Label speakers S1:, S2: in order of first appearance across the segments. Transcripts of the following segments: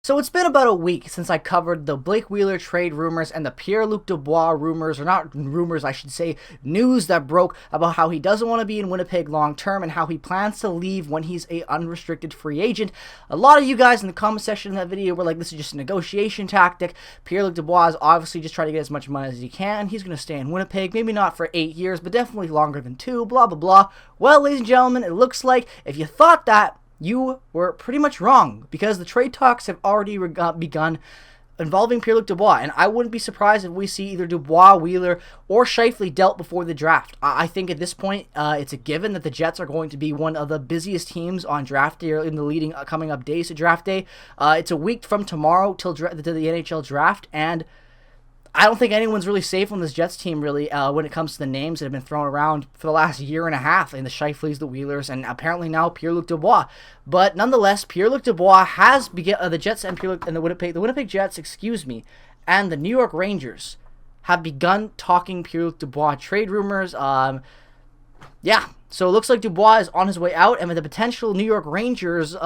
S1: So it's been about a week since I covered the Blake Wheeler trade rumors and the Pierre-Luc Dubois rumors, or not rumors, I should say, news that broke about how he doesn't want to be in Winnipeg long term and how he plans to leave when he's a unrestricted free agent. A lot of you guys in the comment section in that video were like, this is just a negotiation tactic. Pierre-Luc Dubois is obviously just trying to get as much money as he can. He's going to stay in Winnipeg, maybe not for 8 years, but definitely longer than 2, blah, blah, blah. Well, ladies and gentlemen, it looks like if you thought that, you were pretty much wrong, because the trade talks have already begun involving Pierre-Luc Dubois, and I wouldn't be surprised if we see either Dubois, Wheeler, or Scheifele dealt before the draft. I think at this point, it's a given that the Jets are going to be one of the busiest teams on draft day, or in the coming up days to draft day. It's a week from tomorrow till the NHL draft, and I don't think anyone's really safe on this Jets team, really, when it comes to the names that have been thrown around for the last year and a half, in the Scheifeles, the Wheelers, and apparently now Pierre-Luc Dubois. But nonetheless, Pierre-Luc Dubois has the Jets and the Winnipeg Jets, and the New York Rangers have begun talking Pierre-Luc Dubois trade rumors. Yeah. So it looks like Dubois is on his way out, and with the potential New York Rangers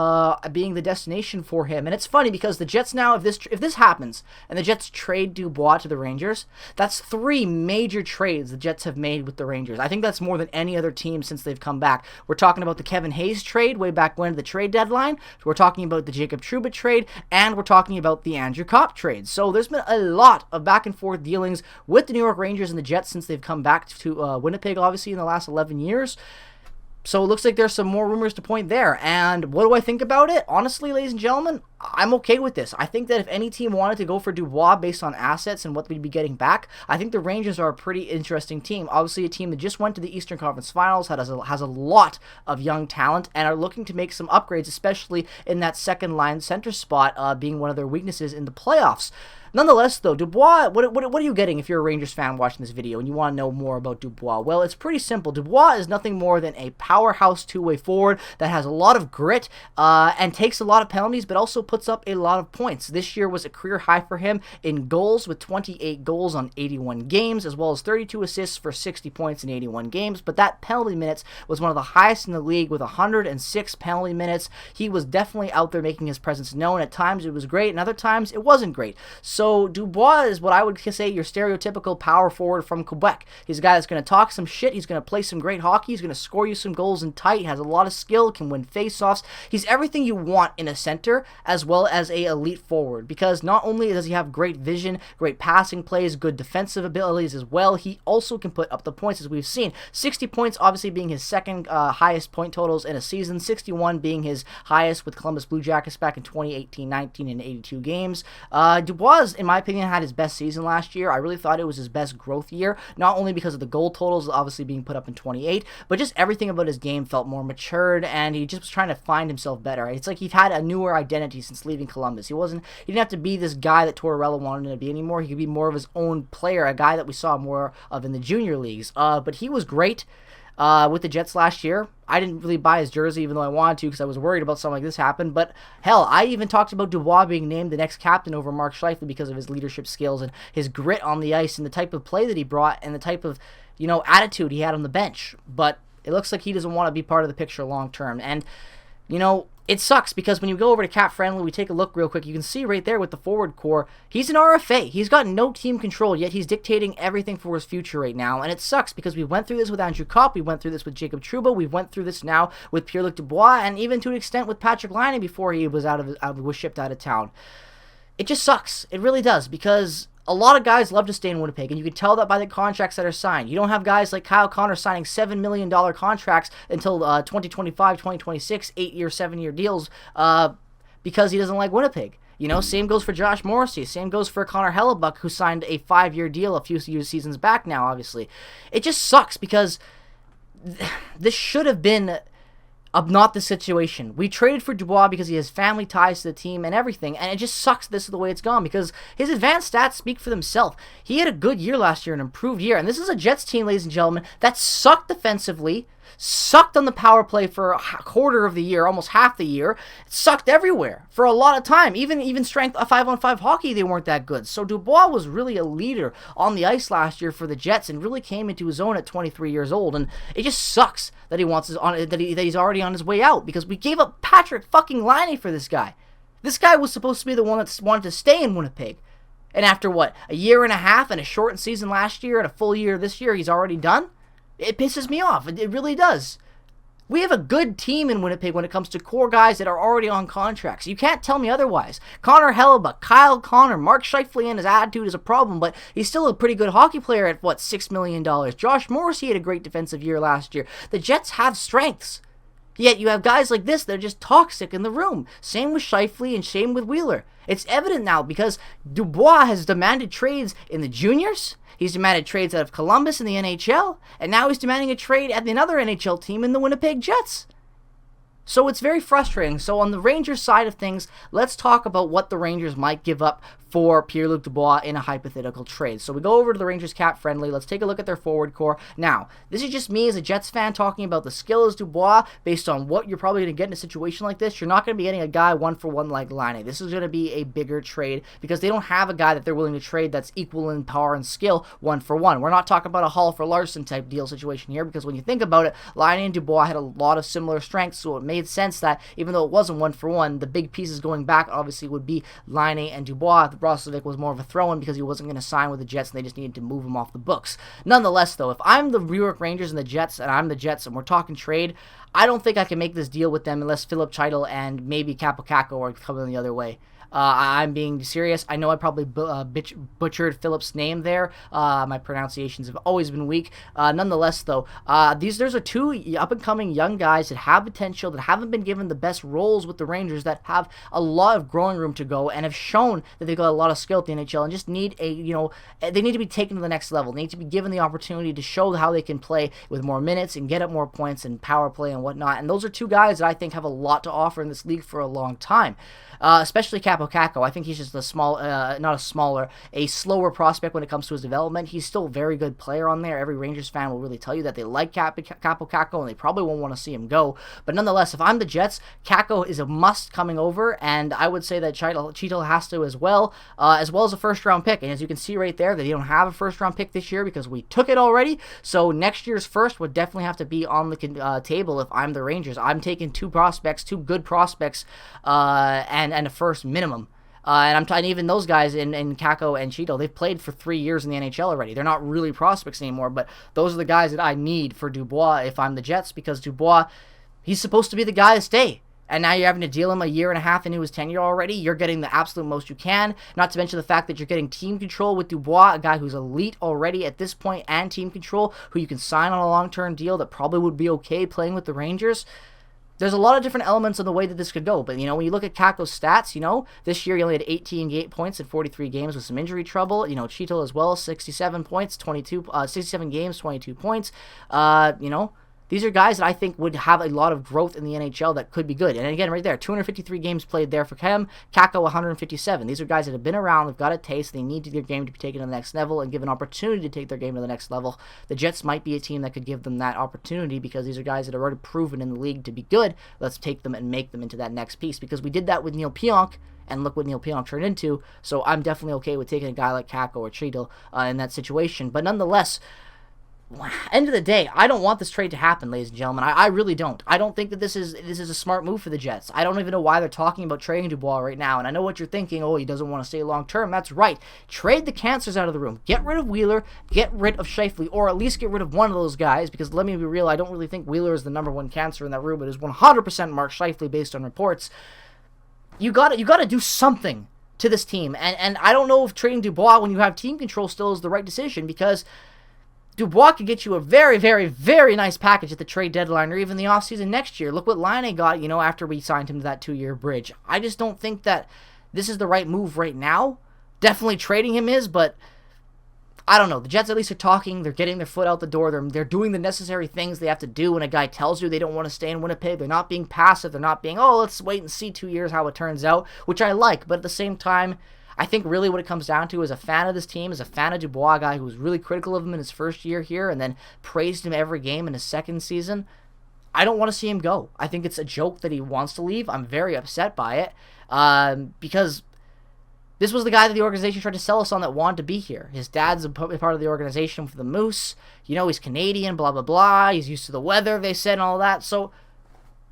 S1: being the destination for him. And it's funny because the Jets now, if this happens, and the Jets trade Dubois to the Rangers, that's 3 major trades the Jets have made with the Rangers. I think that's more than any other team since they've come back. We're talking about the Kevin Hayes trade way back when, the trade deadline. We're talking about the Jacob Trouba trade, and we're talking about the Andrew Kopp trade. So there's been a lot of back and forth dealings with the New York Rangers and the Jets since they've come back to Winnipeg, obviously, in the last 11 years. So it looks like there's some more rumors to point there. And what do I think about it? Honestly, ladies and gentlemen, I'm okay with this. I think that if any team wanted to go for Dubois based on assets and what we'd be getting back, I think the Rangers are a pretty interesting team. Obviously, a team that just went to the Eastern Conference Finals, has a lot of young talent, and are looking to make some upgrades, especially in that second-line center spot, being one of their weaknesses in the playoffs. Nonetheless, though, Dubois, what are you getting if you're a Rangers fan watching this video and you want to know more about Dubois? Well, it's pretty simple. Dubois is nothing more than a powerhouse two-way forward that has a lot of grit and takes a lot of penalties, but also puts up a lot of points. This year was a career high for him in goals, with 28 goals on 81 games, as well as 32 assists for 60 points in 81 games. But that penalty minutes was one of the highest in the league, with 106 penalty minutes. He was definitely out there making his presence known. At times it was great, and other times it wasn't great. So Dubois is what I would say your stereotypical power forward from Quebec. He's a guy that's going to talk some shit. He's going to play some great hockey. He's going to score you some goals in tight. He has a lot of skill, can win faceoffs. He's everything you want in a center, as well as a elite forward, because not only does he have great vision, great passing plays, good defensive abilities as well, he also can put up the points, as we've seen. 60 points obviously being his second highest point totals in a season, 61 being his highest with Columbus Blue Jackets back in 2018-19 in 82 games. Dubois, in my opinion, had his best season last year. I really thought it was his best growth year, not only because of the goal totals obviously being put up in 28, but just everything about his game felt more matured, and he just was trying to find himself better. It's like he had a newer identity since leaving Columbus. He didn't have to be this guy that Tortorella wanted him to be anymore. He could be more of his own player, a guy that we saw more of in the junior leagues. But he was great with the Jets last year. I didn't really buy his jersey, even though I wanted to, because I was worried about something like this happen. But hell, I even talked about Dubois being named the next captain over Mark Scheifele because of his leadership skills and his grit on the ice and the type of play that he brought and the type of, attitude he had on the bench. But it looks like he doesn't want to be part of the picture long term. And, it sucks, because when you go over to Cap Friendly, we take a look real quick, you can see right there with the forward core, he's an RFA. He's got no team control, yet he's dictating everything for his future right now. And it sucks, because we went through this with Andrew Kopp, we went through this with Jacob Trouba, we went through this now with Pierre-Luc Dubois, and even to an extent with Patrick Laine before he was was shipped out of town. It just sucks. It really does, because a lot of guys love to stay in Winnipeg, and you can tell that by the contracts that are signed. You don't have guys like Kyle Connor signing $7 million contracts until 2025, 2026, 8-year, 7-year deals because he doesn't like Winnipeg. Same goes for Josh Morrissey. Same goes for Connor Hellebuck, who signed a 5-year deal a few seasons back now, obviously. It just sucks, because this should have been not the situation. We traded for Dubois because he has family ties to the team and everything, and it just sucks this is the way it's gone, because his advanced stats speak for themselves. He had a good year last year, an improved year, and this is a Jets team, ladies and gentlemen, that sucked defensively, sucked on the power play for a quarter of the year, almost half the year. It sucked everywhere for a lot of time. Even strength 5-on-5 hockey, they weren't that good. So Dubois was really a leader on the ice last year for the Jets and really came into his own at 23 years old. And it just sucks that he's already on his way out, because we gave up Patrick fucking Laine for this guy. This guy was supposed to be the one that wanted to stay in Winnipeg. And after what, a year and a half and a shortened season last year and a full year this year, he's already done? It pisses me off. It really does. We have a good team in Winnipeg when it comes to core guys that are already on contracts. You can't tell me otherwise. Connor Hellebuck, Kyle Connor, Mark Scheifele, and his attitude is a problem, but he's still a pretty good hockey player at, what, $6 million. Josh Morrissey had a great defensive year last year. The Jets have strengths. Yet you have guys like this that are just toxic in the room. Same with Scheifele and same with Wheeler. It's evident now because Dubois has demanded trades in the juniors. He's demanded trades out of Columbus in the NHL. And now he's demanding a trade at another NHL team in the Winnipeg Jets. So it's very frustrating. So on the Rangers side of things, let's talk about what the Rangers might give up for Pierre-Luc Dubois in a hypothetical trade. So we go over to the Rangers cap friendly. Let's take a look at their forward core. Now, this is just me as a Jets fan talking about the skill as Dubois based on what you're probably going to get in a situation like this. You're not going to be getting a guy 1-for-1 like Laine. This is going to be a bigger trade because they don't have a guy that they're willing to trade that's equal in power and skill 1-for-1. We're not talking about a Hall for Larson type deal situation here because when you think about it, Laine and Dubois had a lot of similar strengths, so it made sense that even though it wasn't 1-for-1, the big pieces going back obviously would be Laine and Dubois. Brozovic was more of a throw-in because he wasn't going to sign with the Jets and they just needed to move him off the books. Nonetheless, though, if I'm the New York Rangers and the Jets, and I'm the Jets and we're talking trade, I don't think I can make this deal with them unless Philip Chytil and maybe Kaapo Kakko are coming the other way. I'm being serious. I know I probably butchered Philip's name there. My pronunciations have always been weak. Nonetheless, though, these are two up-and-coming young guys that have potential, that haven't been given the best roles with the Rangers, that have a lot of growing room to go, and have shown that they've got a lot of skill at the NHL, and just need they need to be taken to the next level. They need to be given the opportunity to show how they can play with more minutes and get up more points and power play and whatnot. And those are two guys that I think have a lot to offer in this league for a long time. Especially Kaapo Kakko. I think he's just a slower prospect when it comes to his development. He's still a very good player on there. Every Rangers fan will really tell you that they like Kaapo Kakko, and they probably won't want to see him go. But nonetheless, if I'm the Jets, Kakko is a must coming over, and I would say that Chytil has to as well as a first-round pick. And as you can see right there, they don't have a first-round pick this year because we took it already. So next year's first would definitely have to be on the table if I'm the Rangers. I'm taking two good prospects, and a first minimum. And even those guys in Kakko and Chytil, they've played for 3 years in the NHL already. They're not really prospects anymore, but those are the guys that I need for Dubois if I'm the Jets, because Dubois, he's supposed to be the guy to stay. And now you're having to deal him a year and a half into his tenure already. You're getting the absolute most you can. Not to mention the fact that you're getting team control with Dubois, a guy who's elite already at this point, and team control, who you can sign on a long-term deal that probably would be okay playing with the Rangers. There's a lot of different elements in the way that this could go. But, when you look at Kakko's stats, this year he only had 18 points in 43 games with some injury trouble. Chytil as well, 67 points, 67 games, 22 points. These are guys that I think would have a lot of growth in the NHL that could be good. And again, right there, 253 games played there for him. Kakko, 157. These are guys that have been around, they've got a taste, they need their game to be taken to the next level and give an opportunity to take their game to the next level. The Jets might be a team that could give them that opportunity because these are guys that are already proven in the league to be good. Let's take them and make them into that next piece, because we did that with Neil Pionk, and look what Neil Pionk turned into. So I'm definitely okay with taking a guy like Kakko or Chytil in that situation. But nonetheless, end of the day, I don't want this trade to happen, ladies and gentlemen. I really don't. I don't think that this is a smart move for the Jets. I don't even know why they're talking about trading Dubois right now. And I know what you're thinking. Oh, he doesn't want to stay long term. That's right. Trade the cancers out of the room. Get rid of Wheeler. Get rid of Scheifele, or at least get rid of one of those guys. Because let me be real, I don't really think Wheeler is the number one cancer in that room. It is 100% Mark Scheifele based on reports. You gotta do something to this team. And I don't know if trading Dubois when you have team control still is the right decision, because Dubois could get you a very, very, very nice package at the trade deadline or even the offseason next year. Look what Laine got, after we signed him to that 2-year bridge. I just don't think that this is the right move right now. Definitely trading him is, but I don't know. The Jets at least are talking. They're getting their foot out the door. They're doing the necessary things they have to do when a guy tells you they don't want to stay in Winnipeg. They're not being passive. They're not being, let's wait and see 2 years how it turns out, which I like. But at the same time, I think really what it comes down to is a fan of this team, is a fan of Dubois, a guy who was really critical of him in his first year here and then praised him every game in his second season. I don't want to see him go. I think it's a joke that he wants to leave. I'm very upset by it because this was the guy that the organization tried to sell us on that wanted to be here. His dad's a part of the organization for the Moose. He's Canadian, blah, blah, blah. He's used to the weather, they said, and all that. So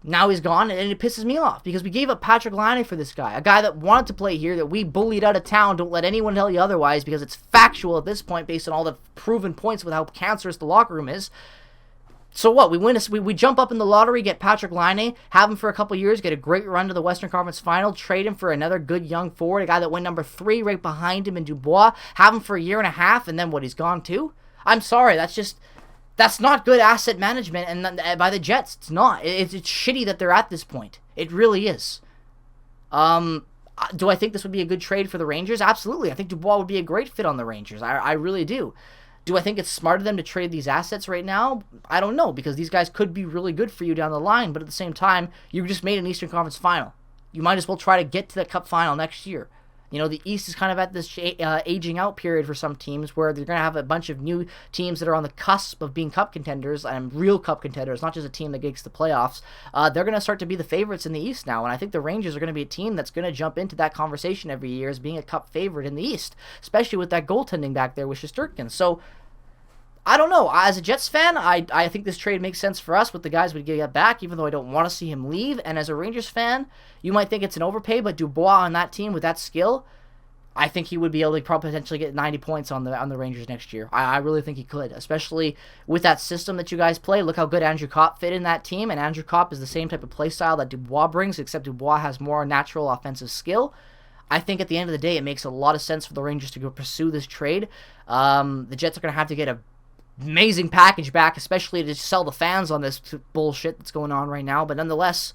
S1: Now he's gone, and it pisses me off because we gave up Patrick Laine for this guy, a guy that wanted to play here, that we bullied out of town. Don't let anyone tell you otherwise, because it's factual at this point based on all the proven points with how cancerous the locker room is. So what? We jump up in the lottery, get Patrick Laine, have him for a couple years, get a great run to the Western Conference Final, trade him for another good young forward, a guy that went number 3 right behind him in Dubois, have him for a year and a half, and then what? He's gone too? I'm sorry, that's not good asset management, and by the Jets, it's not. It's shitty that they're at this point. It really is. Do I think this would be a good trade for the Rangers? Absolutely. I think Dubois would be a great fit on the Rangers. I really do. Do I think it's smart of them to trade these assets right now? I don't know, because these guys could be really good for you down the line, but at the same time, you just made an Eastern Conference Final. You might as well try to get to the Cup Final next year. You know, the East is kind of at this aging out period for some teams where they're going to have a bunch of new teams that are on the cusp of being cup contenders and real cup contenders, not just a team that gets the playoffs. They're going to start to be the favorites in the East now, and I think the Rangers are going to be a team that's going to jump into that conversation every year as being a cup favorite in the East, especially with that goaltending back there with Shesterkin. So, I don't know. As a Jets fan, I think this trade makes sense for us with the guys we get back, even though I don't want to see him leave. And as a Rangers fan, you might think it's an overpay, but Dubois on that team with that skill, I think he would be able to probably potentially get 90 points on the Rangers next year. I really think he could, especially with that system that you guys play. Look how good Andrew Kopp fit in that team, and Andrew Kopp is the same type of play style that Dubois brings, except Dubois has more natural offensive skill. I think at the end of the day, it makes a lot of sense for the Rangers to go pursue this trade. The Jets are going to have to get a amazing package back, especially to sell the fans on this bullshit that's going on right now. But nonetheless,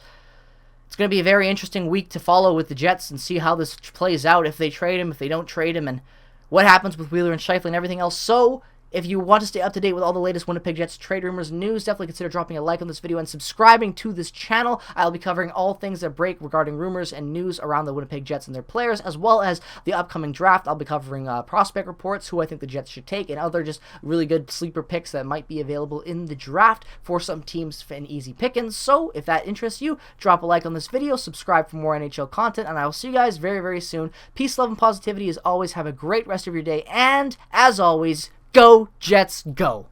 S1: it's going to be a very interesting week to follow with the Jets and see how this plays out, if they trade him, if they don't trade him, and what happens with Wheeler and Scheifele and everything else. So, if you want to stay up to date with all the latest Winnipeg Jets trade rumors and news, definitely consider dropping a like on this video and subscribing to this channel. I'll be covering all things that break regarding rumors and news around the Winnipeg Jets and their players, as well as the upcoming draft. I'll be covering prospect reports, who I think the Jets should take, and other just really good sleeper picks that might be available in the draft for some teams in easy pickings. So, if that interests you, drop a like on this video, subscribe for more NHL content, and I will see you guys very, very soon. Peace, love, and positivity as always. Have a great rest of your day, and as always, go Jets, go!